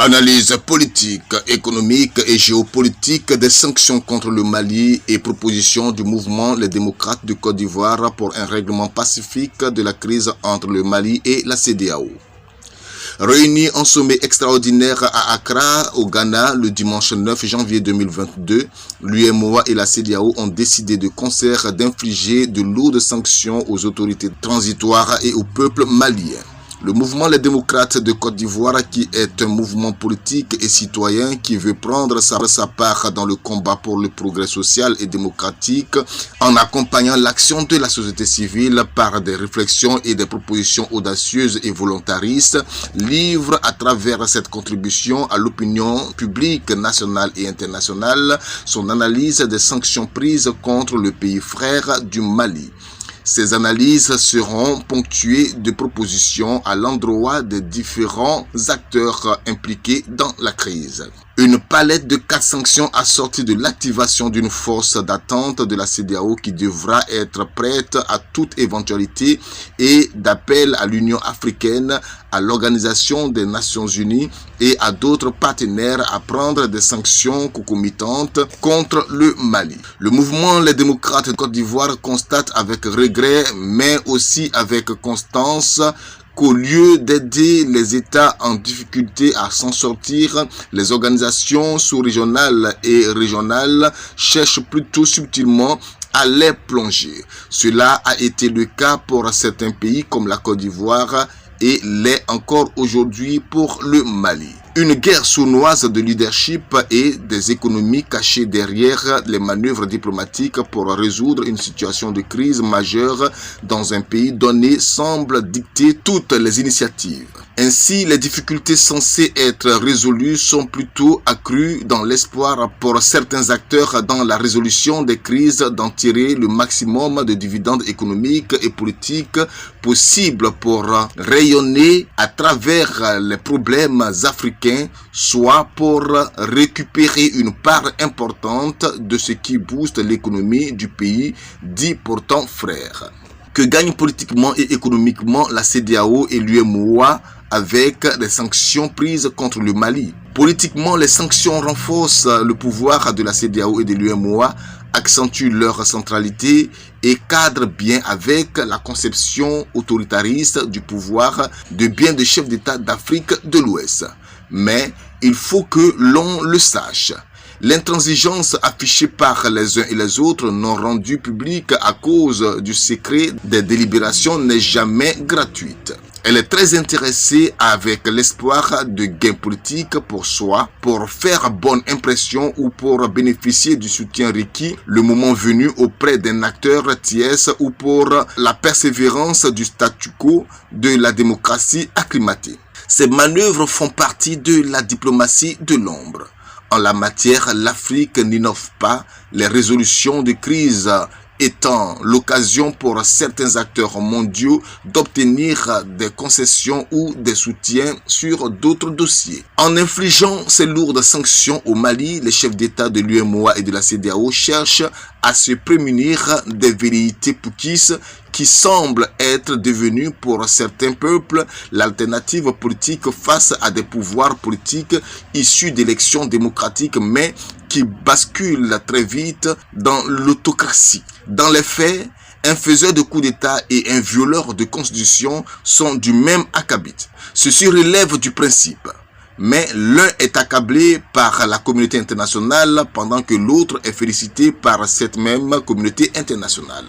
Analyse politique, économique et géopolitique des sanctions contre le Mali et proposition du mouvement Les Démocrates de Côte d'Ivoire pour un règlement pacifique de la crise entre le Mali et la CEDEAO. Réunis en sommet extraordinaire à Accra, au Ghana, le dimanche 9 janvier 2022, l'UEMOA et la CEDEAO ont décidé de concert d'infliger de lourdes sanctions aux autorités transitoires et au peuple malien. Le mouvement Les Démocrates de Côte d'Ivoire, qui est un mouvement politique et citoyen qui veut prendre sa part dans le combat pour le progrès social et démocratique en accompagnant l'action de la société civile par des réflexions et des propositions audacieuses et volontaristes, livre à travers cette contribution à l'opinion publique nationale et internationale son analyse des sanctions prises contre le pays frère du Mali. Ces analyses seront ponctuées de propositions à l'endroit des différents acteurs impliqués dans la crise. Une palette de 4 sanctions assorties de l'activation d'une force d'attente de la CEDEAO qui devra être prête à toute éventualité et d'appel à l'Union africaine, à l'Organisation des Nations Unies et à d'autres partenaires à prendre des sanctions concomitantes contre le Mali. Le mouvement Les Démocrates de Côte d'Ivoire constate avec regret mais aussi avec constance qu'au lieu d'aider les États en difficulté à s'en sortir, les organisations sous-régionales et régionales cherchent plutôt subtilement à les plonger. Cela a été le cas pour certains pays comme la Côte d'Ivoire et l'est encore aujourd'hui pour le Mali. Une guerre sournoise de leadership et des économies cachées derrière les manœuvres diplomatiques pour résoudre une situation de crise majeure dans un pays donné semble dicter toutes les initiatives. Ainsi, les difficultés censées être résolues sont plutôt accrues dans l'espoir pour certains acteurs dans la résolution des crises d'en tirer le maximum de dividendes économiques et politiques possibles pour rayonner à travers les problèmes africains, soit pour récupérer une part importante de ce qui booste l'économie du pays dit pourtant frère. Que gagnent politiquement et économiquement la CEDEAO et l'UEMOA avec les sanctions prises contre le Mali? Politiquement, les sanctions renforcent le pouvoir de la CEDEAO et de l'UEMOA, accentuent leur centralité et cadrent bien avec la conception autoritariste du pouvoir de bien des chefs d'État d'Afrique de l'Ouest. Mais il faut que l'on le sache. L'intransigeance affichée par les uns et les autres non rendue publique à cause du secret des délibérations n'est jamais gratuite. Elle est très intéressée avec l'espoir de gains politiques pour soi, pour faire bonne impression ou pour bénéficier du soutien requis le moment venu auprès d'un acteur tiers ou pour la persévérance du statu quo de la démocratie acclimatée. Ces manœuvres font partie de la diplomatie de l'ombre. En la matière, l'Afrique n'innove pas, les résolutions de crise étant l'occasion pour certains acteurs mondiaux d'obtenir des concessions ou des soutiens sur d'autres dossiers. En infligeant ces lourdes sanctions au Mali, les chefs d'État de l'UEMOA et de la CEDEAO cherchent à se prémunir des velléités pouquistes qui semblent être devenues pour certains peuples l'alternative politique face à des pouvoirs politiques issus d'élections démocratiques mais qui basculent très vite dans l'autocratie. Dans les faits, un faiseur de coup d'État et un violeur de constitution sont du même acabit. Ceci relève du principe. Mais l'un est accablé par la communauté internationale pendant que l'autre est félicité par cette même communauté internationale.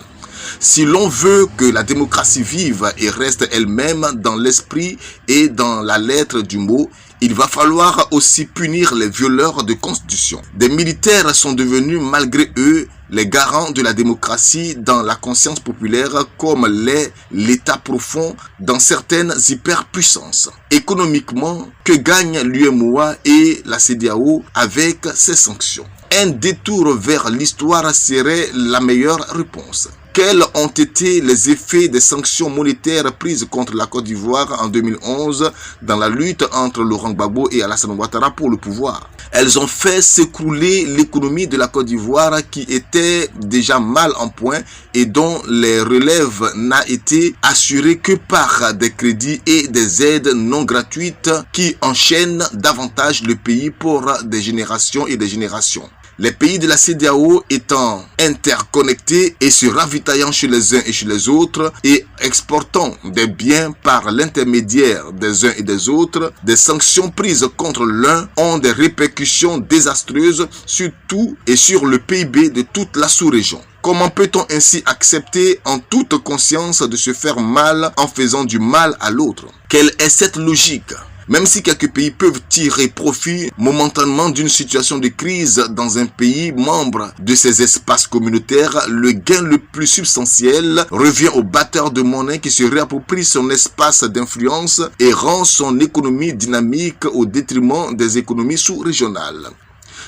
Si l'on veut que la démocratie vive et reste elle-même dans l'esprit et dans la lettre du mot, il va falloir aussi punir les violeurs de constitution. Des militaires sont devenus malgré eux les garants de la démocratie dans la conscience populaire comme l'est l'État profond dans certaines hyperpuissances. Économiquement, que gagnent l'UEMOA et la CEDEAO avec ces sanctions? Un détour vers l'histoire serait la meilleure réponse. Quels ont été les effets des sanctions monétaires prises contre la Côte d'Ivoire en 2011 dans la lutte entre Laurent Gbagbo et Alassane Ouattara pour le pouvoir? Elles ont fait s'écrouler l'économie de la Côte d'Ivoire qui était déjà mal en point et dont les relèves n'a été assurée que par des crédits et des aides non gratuites qui enchaînent davantage le pays pour des générations et des générations. Les pays de la CEDEAO étant interconnectés et se ravitaillant chez les uns et chez les autres et exportant des biens par l'intermédiaire des uns et des autres, des sanctions prises contre l'un ont des répercussions désastreuses sur tout et sur le PIB de toute la sous-région. Comment peut-on ainsi accepter en toute conscience de se faire mal en faisant du mal à l'autre? Quelle est cette logique? Même si quelques pays peuvent tirer profit momentanément d'une situation de crise dans un pays membre de ces espaces communautaires, le gain le plus substantiel revient au batteur de monnaie qui se réapproprie son espace d'influence et rend son économie dynamique au détriment des économies sous-régionales.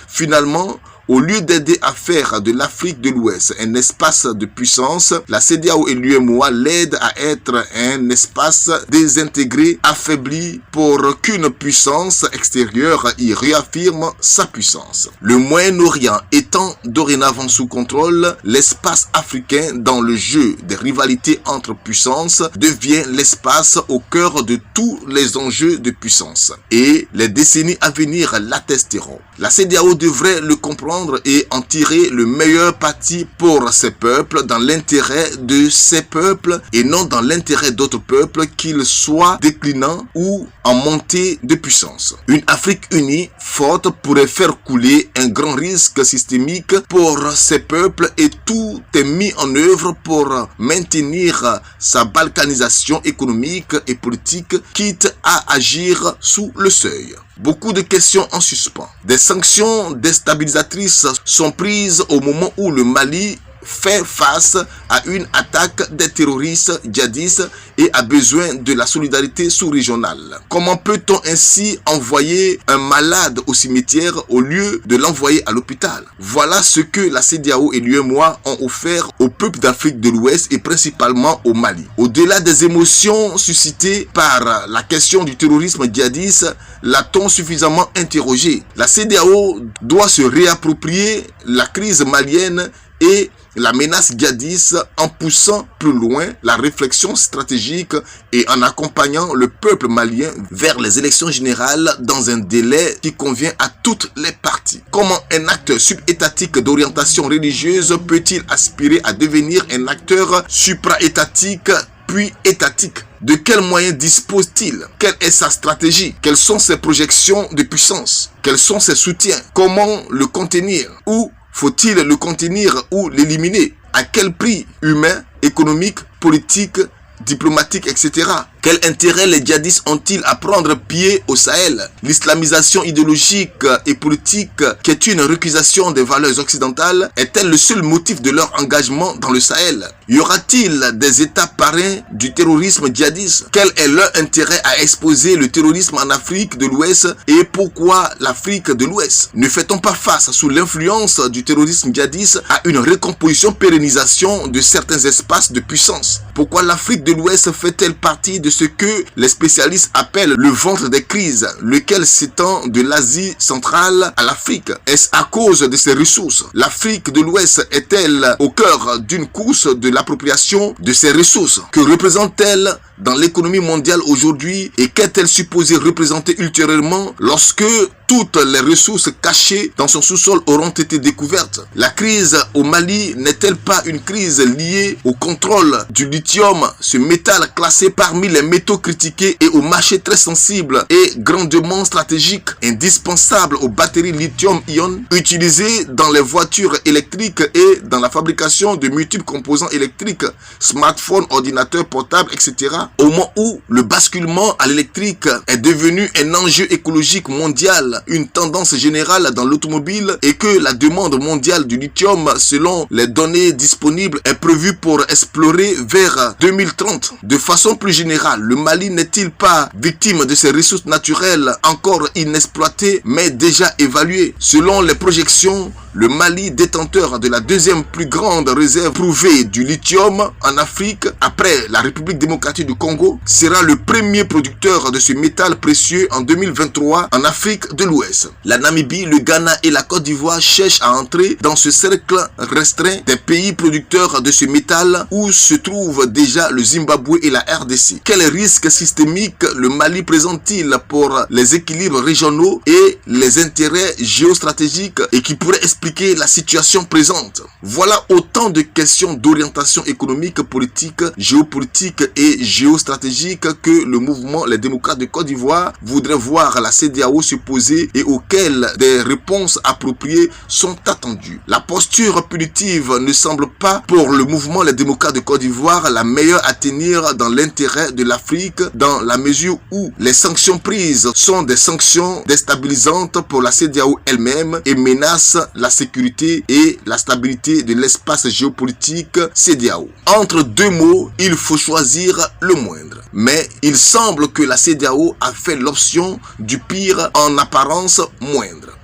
Finalement, au lieu d'aider à faire de l'Afrique de l'Ouest un espace de puissance, la CEDEAO et l'UEMOA l'aident à être un espace désintégré, affaibli pour qu'une puissance extérieure y réaffirme sa puissance. Le Moyen-Orient étant dorénavant sous contrôle, l'espace africain dans le jeu des rivalités entre puissances devient l'espace au cœur de tous les enjeux de puissance. Et les décennies à venir l'attesteront. La CEDEAO devrait le comprendre et en tirer le meilleur parti pour ces peuples dans l'intérêt de ces peuples et non dans l'intérêt d'autres peuples, qu'ils soient déclinants ou en montée de puissance. Une Afrique unie, forte, pourrait faire couler un grand risque systémique pour ces peuples et tout est mis en œuvre pour maintenir sa balkanisation économique et politique, quitte à agir sous le seuil. Beaucoup de questions en suspens. Des sanctions déstabilisatrices sont prises au moment où le Mali fait face à une attaque des terroristes djihadistes et a besoin de la solidarité sous-régionale. Comment peut-on ainsi envoyer un malade au cimetière au lieu de l'envoyer à l'hôpital? Voilà ce que la CEDEAO et l'UEMOA ont offert au peuple d'Afrique de l'Ouest et principalement au Mali. Au-delà des émotions suscitées par la question du terrorisme djihadiste, l'a-t-on suffisamment interrogé? La CEDEAO doit se réapproprier la crise malienne et la menace djihadiste en poussant plus loin la réflexion stratégique et en accompagnant le peuple malien vers les élections générales dans un délai qui convient à toutes les parties. Comment un acteur subétatique d'orientation religieuse peut-il aspirer à devenir un acteur supra-étatique puis étatique? De quels moyens dispose-t-il? Quelle est sa stratégie? Quelles sont ses projections de puissance? Quels sont ses soutiens? Comment le contenir? Où faut-il le contenir ou l'éliminer? À quel prix? Humain, économique, politique, diplomatique, etc. Quel intérêt les djihadistes ont-ils à prendre pied au Sahel? L'islamisation idéologique et politique, qui est une récusation des valeurs occidentales, est-elle le seul motif de leur engagement dans le Sahel? Y aura-t-il des États parrains du terrorisme djihadiste? Quel est leur intérêt à exposer le terrorisme en Afrique de l'Ouest et pourquoi l'Afrique de l'Ouest? Ne fait-on pas face, sous l'influence du terrorisme djihadiste, à une recomposition, pérennisation de certains espaces de puissance? Pourquoi l'Afrique de l'Ouest fait-elle partie de ce que les spécialistes appellent le ventre des crises, lequel s'étend de l'Asie centrale à l'Afrique? Est-ce à cause de ses ressources? L'Afrique de l'Ouest est-elle au cœur d'une course de l'appropriation de ses ressources? Que représente-t-elle dans l'économie mondiale aujourd'hui et qu'est-elle supposée représenter ultérieurement lorsque toutes les ressources cachées dans son sous-sol auront été découvertes? La crise au Mali n'est-elle pas une crise liée au contrôle du lithium, ce métal classé parmi les métaux critiqués et au marché très sensible et grandement stratégique, indispensable aux batteries lithium-ion utilisées dans les voitures électriques et dans la fabrication de multiples composants électriques, smartphones, ordinateurs portables, etc. Au moment où le basculement à l'électrique est devenu un enjeu écologique mondial, une tendance générale dans l'automobile et que la demande mondiale du lithium, selon les données disponibles, est prévue pour explorer vers 2030. De façon plus générale, le Mali n'est-il pas victime de ses ressources naturelles encore inexploitées mais déjà évaluées? Selon les projections, Le Mali, détenteur de la deuxième plus grande réserve prouvée du lithium en Afrique, après la République démocratique du Congo, sera le premier producteur de ce métal précieux en 2023 en Afrique de l'Ouest. La Namibie, le Ghana et la Côte d'Ivoire cherchent à entrer dans ce cercle restreint des pays producteurs de ce métal où se trouvent déjà le Zimbabwe et la RDC. Quels risques systémiques le Mali présente-t-il pour les équilibres régionaux et les intérêts géostratégiques et qui pourraient expliquer la situation présente? Voilà autant de questions d'orientation économique, politique, géopolitique et géostratégique que le mouvement Les Démocrates de Côte d'Ivoire voudrait voir la CEDEAO se poser et auxquelles des réponses appropriées sont attendues. La posture punitive ne semble pas pour le mouvement Les Démocrates de Côte d'Ivoire la meilleure à tenir dans l'intérêt de l'Afrique, dans la mesure où les sanctions prises sont des sanctions déstabilisantes pour la CEDEAO elle-même et menacent la sécurité et la stabilité de l'espace géopolitique CEDEAO. Entre deux mots, il faut choisir le moindre. Mais il semble que la CEDEAO a fait l'option du pire en apparence moindre.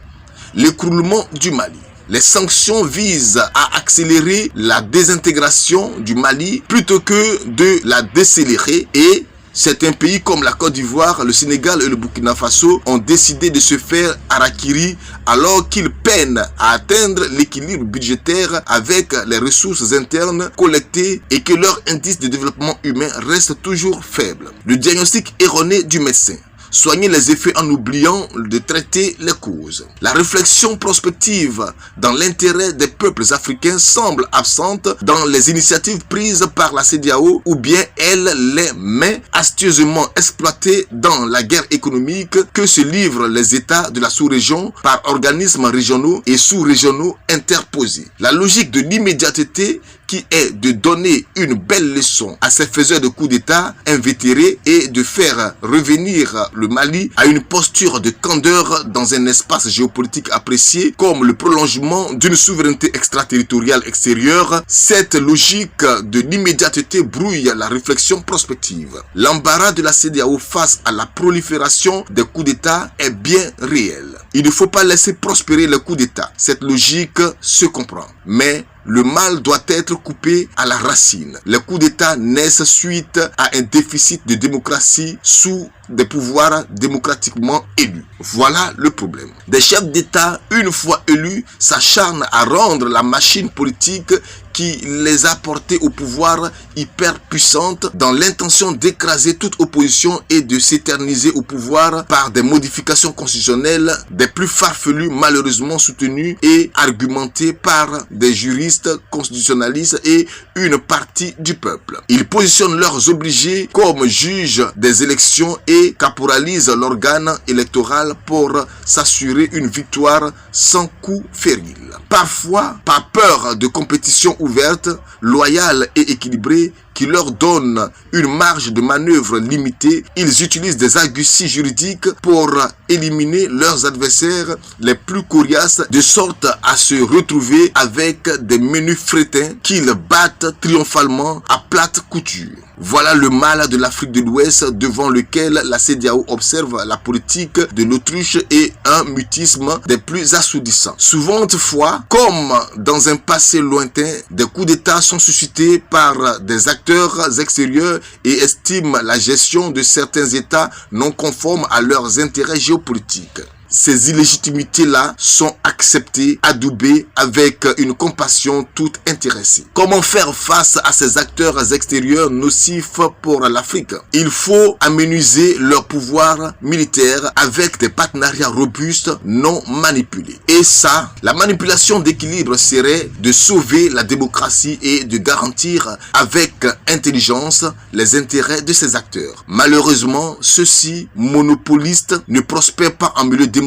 L'écroulement du Mali. Les sanctions visent à accélérer la désintégration du Mali plutôt que de la décélérer et certains pays comme la Côte d'Ivoire, le Sénégal et le Burkina Faso ont décidé de se faire harakiri alors qu'ils peinent à atteindre l'équilibre budgétaire avec les ressources internes collectées et que leur indice de développement humain reste toujours faible. Le diagnostic erroné du médecin. Soigner les effets en oubliant de traiter les causes. La réflexion prospective dans l'intérêt des peuples africains semble absente dans les initiatives prises par la CEDEAO ou bien elle les met astucieusement exploitées dans la guerre économique que se livrent les États de la sous-région par organismes régionaux et sous-régionaux interposés. La logique de l'immédiateté qui est de donner une belle leçon à ces faiseurs de coups d'État invétérés et de faire revenir le Mali à une posture de candeur dans un espace géopolitique apprécié comme le prolongement d'une souveraineté extraterritoriale extérieure. Cette logique de l'immédiateté brouille la réflexion prospective. L'embarras de la CEDEAO face à la prolifération des coups d'État est bien réel. Il ne faut pas laisser prospérer les coups d'État. Cette logique se comprend. Mais le mal doit être coupé à la racine. Les coups d'État naissent suite à un déficit de démocratie sous des pouvoirs démocratiquement élus. Voilà le problème. Des chefs d'État, une fois élus, s'acharnent à rendre la machine politique qui les a portés au pouvoir hyper puissante dans l'intention d'écraser toute opposition et de s'éterniser au pouvoir par des modifications constitutionnelles des plus farfelues, malheureusement soutenues et argumentées par des juristes constitutionnalistes et une partie du peuple. Ils positionnent leurs obligés comme juges des élections et caporalisent l'organe électoral pour s'assurer une victoire sans coup féril. Parfois, par peur de compétition ouverte, loyale et équilibrée, qui leur donne une marge de manœuvre limitée, ils utilisent des arguties juridiques pour éliminer leurs adversaires les plus coriaces de sorte à se retrouver avec des menus frétins qu'ils battent triomphalement à plate couture. Voilà le mal de l'Afrique de l'Ouest devant lequel la CEDEAO observe la politique de l'autruche et un mutisme des plus assourdissants. Souvent fois, comme dans un passé lointain, des coups d'État sont suscités par des acteurs extérieurs et estiment la gestion de certains États non conformes à leurs intérêts géopolitiques. Ces illégitimités-là sont acceptées, adoubées avec une compassion toute intéressée. Comment faire face à ces acteurs extérieurs nocifs pour l'Afrique? Il faut amenuiser leur pouvoir militaire avec des partenariats robustes non manipulés. Et ça, la manipulation d'équilibre serait de sauver la démocratie et de garantir avec intelligence les intérêts de ces acteurs. Malheureusement, ceux-ci, monopolistes, ne prospèrent pas en milieu démocratique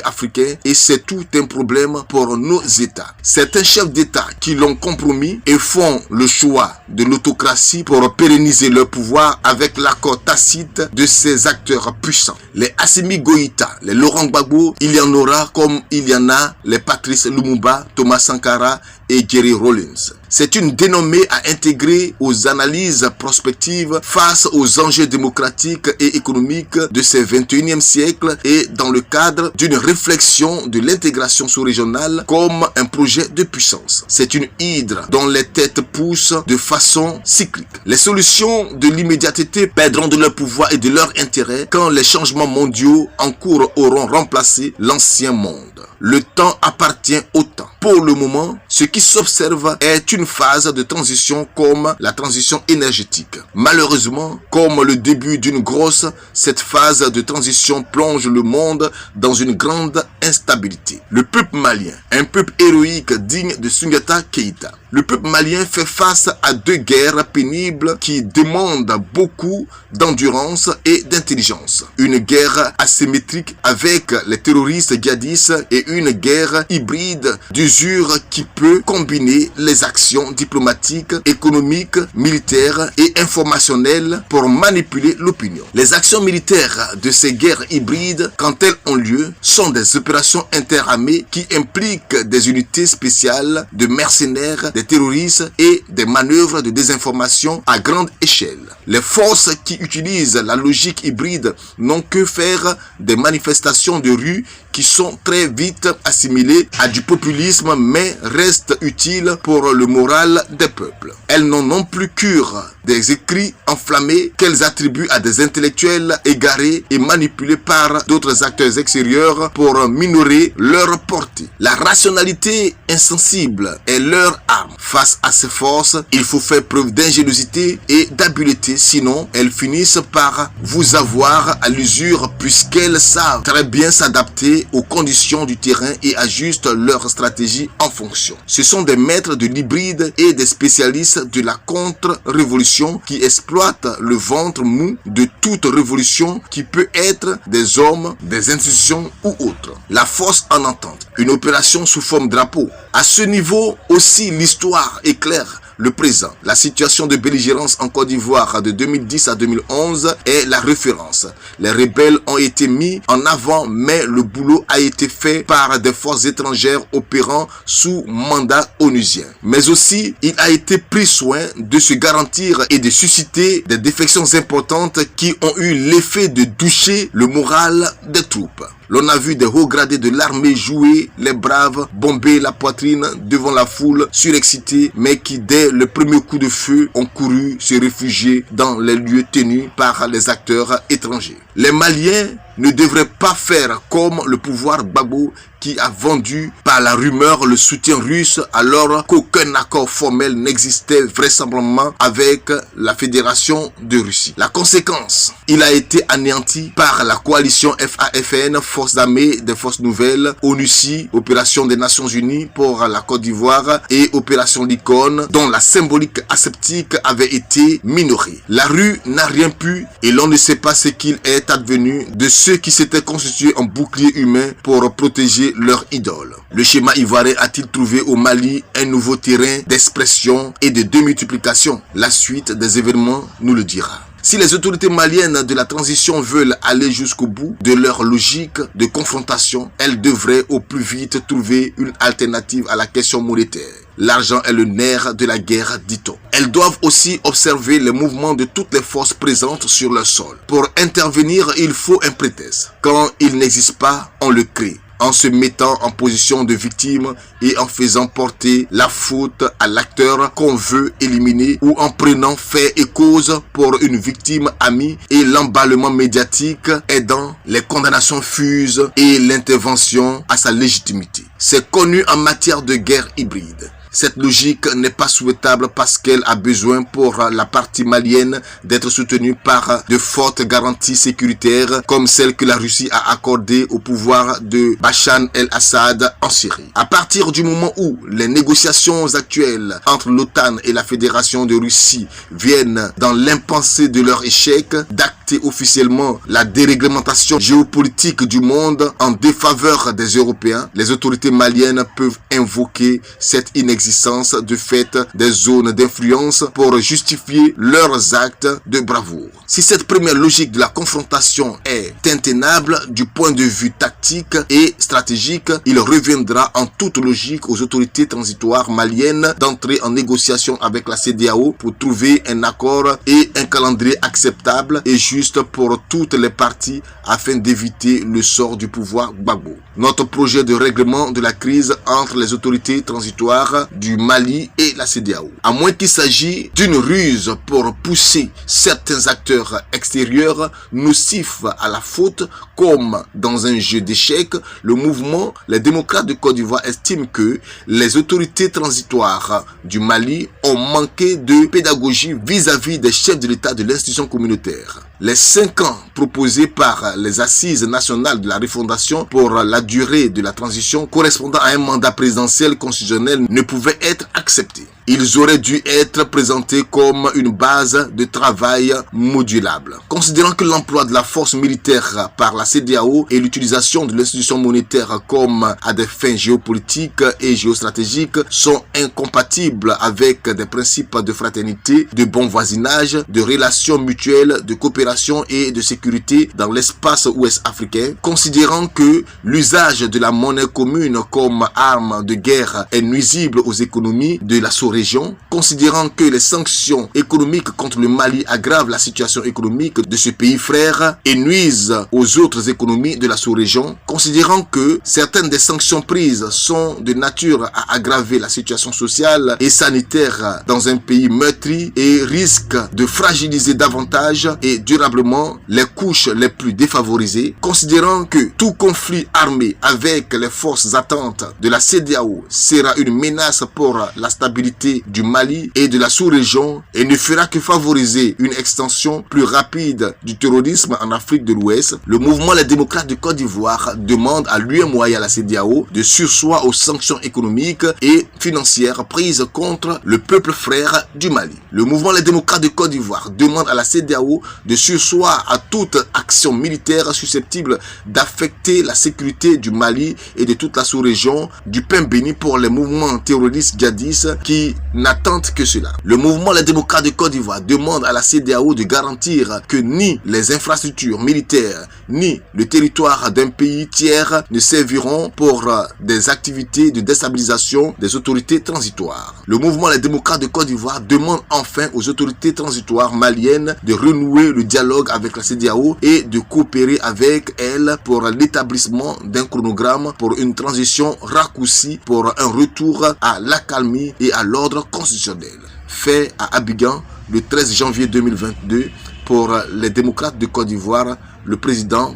africain et c'est tout un problème pour nos États. Certains chefs d'État qui l'ont compromis et font le choix de l'autocratie pour pérenniser leur pouvoir avec l'accord tacite de ces acteurs puissants. Les Assimi Goïta, les Laurent Gbagbo, il y en aura comme il y en a les Patrice Lumumba, Thomas Sankara et Jerry Rawlings. C'est une dénommée à intégrer aux analyses prospectives face aux enjeux démocratiques et économiques de ce 21e siècle et dans le cadre d'une réflexion de l'intégration sous-régionale comme un projet de puissance. C'est une hydre dont les têtes poussent de façon cyclique. Les solutions de l'immédiateté perdront de leur pouvoir et de leur intérêt quand les changements mondiaux en cours auront remplacé l'ancien monde. Le temps appartient au temps. Pour le moment, ce qui s'observe est une phase de transition comme la transition énergétique. Malheureusement, comme le début d'une grosse, cette phase de transition plonge le monde dans une grande instabilité. Le peuple malien, un peuple héroïque digne de Soundiata Keïta. Le peuple malien fait face à deux guerres pénibles qui demandent beaucoup d'endurance et d'intelligence. Une guerre asymétrique avec les terroristes djihadistes et une guerre hybride d'usure qui peut combiner les actions diplomatiques, économiques, militaires et informationnelles pour manipuler l'opinion. Les actions militaires de ces guerres hybrides, quand elles ont lieu, sont des opérations interarmées qui impliquent des unités spéciales de mercenaires, des terroristes et des manœuvres de désinformation à grande échelle. Les forces qui utilisent la logique hybride n'ont que faire des manifestations de rue qui sont très vite assimilées à du populisme mais restent utiles pour le moral des peuples. Elles n'ont non plus cure des écrits enflammés qu'elles attribuent à des intellectuels égarés et manipulés par d'autres acteurs extérieurs pour minorer leur portée. La rationalité insensible est leur arme. Face à ces forces, il faut faire preuve d'ingéniosité et d'habileté, sinon elles finissent par vous avoir à l'usure puisqu'elles savent très bien s'adapter aux conditions du terrain et ajustent leur stratégie en fonction. Ce sont des maîtres de l'hybride et des spécialistes de la contre-révolution qui exploitent le ventre mou de toute révolution qui peut être des hommes, des institutions ou autres. La force en entente, une opération sous forme drapeau. À ce niveau aussi, l'histoire éclaire le présent. La situation de belligérance en Côte d'Ivoire de 2010 à 2011 est la référence. Les rebelles ont été mis en avant, mais le boulot a été fait par des forces étrangères opérant sous mandat onusien. Mais aussi, il a été pris soin de se garantir et de susciter des défections importantes qui ont eu l'effet de doucher le moral des troupes. L'on a vu des hauts gradés de l'armée jouer les braves, bomber la poitrine devant la foule surexcitée, mais qui dès le premier coup de feu ont couru se réfugier dans les lieux tenus par les acteurs étrangers. Les Maliens ne devraient pas faire comme le pouvoir Gbagbo qui a vendu par la rumeur le soutien russe alors qu'aucun accord formel n'existait vraisemblablement avec la Fédération de Russie. La conséquence, il a été anéanti par la coalition FAFN, Forces d'armée des Forces Nouvelles, ONUCI, Opération des Nations Unies pour la Côte d'Ivoire et Opération Lycone, dont la symbolique aseptique avait été minorée. La rue n'a rien pu et l'on ne sait pas ce qu'il est advenu de ceux qui s'étaient constitués en bouclier humain pour protéger leur idole. Le schéma ivoirien a-t-il trouvé au Mali un nouveau terrain d'expression et de démultiplication? La suite des événements nous le dira. Si les autorités maliennes de la transition veulent aller jusqu'au bout de leur logique de confrontation, elles devraient au plus vite trouver une alternative à la question monétaire. L'argent est le nerf de la guerre, dit-on. Elles doivent aussi observer les mouvements de toutes les forces présentes sur leur sol. Pour intervenir, il faut un prétexte. Quand il n'existe pas, on le crée, en se mettant en position de victime et en faisant porter la faute à l'acteur qu'on veut éliminer ou en prenant fait et cause pour une victime amie et l'emballement médiatique aidant, les condamnations fusent et l'intervention à sa légitimité. C'est connu en matière de guerre hybride. Cette logique n'est pas souhaitable parce qu'elle a besoin pour la partie malienne d'être soutenue par de fortes garanties sécuritaires comme celles que la Russie a accordées au pouvoir de Bachar el-Assad en Syrie. À partir du moment où les négociations actuelles entre l'OTAN et la Fédération de Russie viennent dans l'impensé de leur échec, d'acter officiellement la déréglementation géopolitique du monde en défaveur des Européens, les autorités maliennes peuvent invoquer cette inexistence l'existence de fait des zones d'influence pour justifier leurs actes de bravoure. Si cette première logique de la confrontation est intenable du point de vue tactique et stratégique, il reviendra en toute logique aux autorités transitoires maliennes d'entrer en négociation avec la CEDEAO pour trouver un accord et un calendrier acceptable et juste pour toutes les parties afin d'éviter le sort du pouvoir Gbagbo. Notre projet de règlement de la crise entre les autorités transitoires du Mali et la CEDEAO. À moins qu'il s'agisse d'une ruse pour pousser certains acteurs extérieurs nocifs à la faute, comme dans un jeu d'échecs, le mouvement Les démocrates de Côte d'Ivoire estime que les autorités transitoires du Mali ont manqué de pédagogie vis-à-vis des chefs de l'État de l'institution communautaire. Les 5 ans proposés par les assises nationales de la refondation pour la durée de la transition correspondant à un mandat présidentiel constitutionnel ne pouvaient être acceptés. Ils auraient dû être présentés comme une base de travail modulable. Considérant que l'emploi de la force militaire par la CEDEAO et l'utilisation de l'institution monétaire comme à des fins géopolitiques et géostratégiques sont incompatibles avec des principes de fraternité, de bon voisinage, de relations mutuelles, de coopération et de sécurité dans l'espace ouest africain, considérant que l'usage de la monnaie commune comme arme de guerre est nuisible aux économies de la sous-région, considérant que les sanctions économiques contre le Mali aggravent la situation économique de ce pays frère et nuisent aux autres économies de la sous-région, considérant que certaines des sanctions prises sont de nature à aggraver la situation sociale et sanitaire dans un pays meurtri et risquent de fragiliser davantage et durablement les couches les plus défavorisées, considérant que tout conflit armé avec les forces attentes de la CEDEAO sera une menace pour la stabilité du Mali et de la sous-région et ne fera que favoriser une extension plus rapide du terrorisme en Afrique de l'Ouest, le mouvement Les démocrates de Côte d'Ivoire demande à l'UEMOA et à la CEDEAO de surseoir aux sanctions économiques et financières prises contre le peuple frère du Mali. Le mouvement Les démocrates de Côte d'Ivoire demande à la CEDEAO de surseoir à toute action militaire susceptible d'affecter la sécurité du Mali et de toute la sous-région, du pain béni pour les mouvements terroristes djihadistes qui n'attendent que cela. Le mouvement Les démocrates de Côte d'Ivoire demande à la CEDEAO de garantir que ni les infrastructures militaires ni le territoire d'un pays tiers ne serviront pour des activités de déstabilisation des autorités transitoires. Le mouvement Les démocrates de Côte d'Ivoire demande enfin aux autorités transitoires maliennes de renouer le dialogue avec la CEDEAO et de coopérer avec elle pour l'établissement d'un chronogramme pour une transition raccourcie pour un retour à l'accalmie et à l'ordre constitutionnel. Fait à Abidjan le 13 janvier 2022 pour les démocrates de Côte d'Ivoire, le président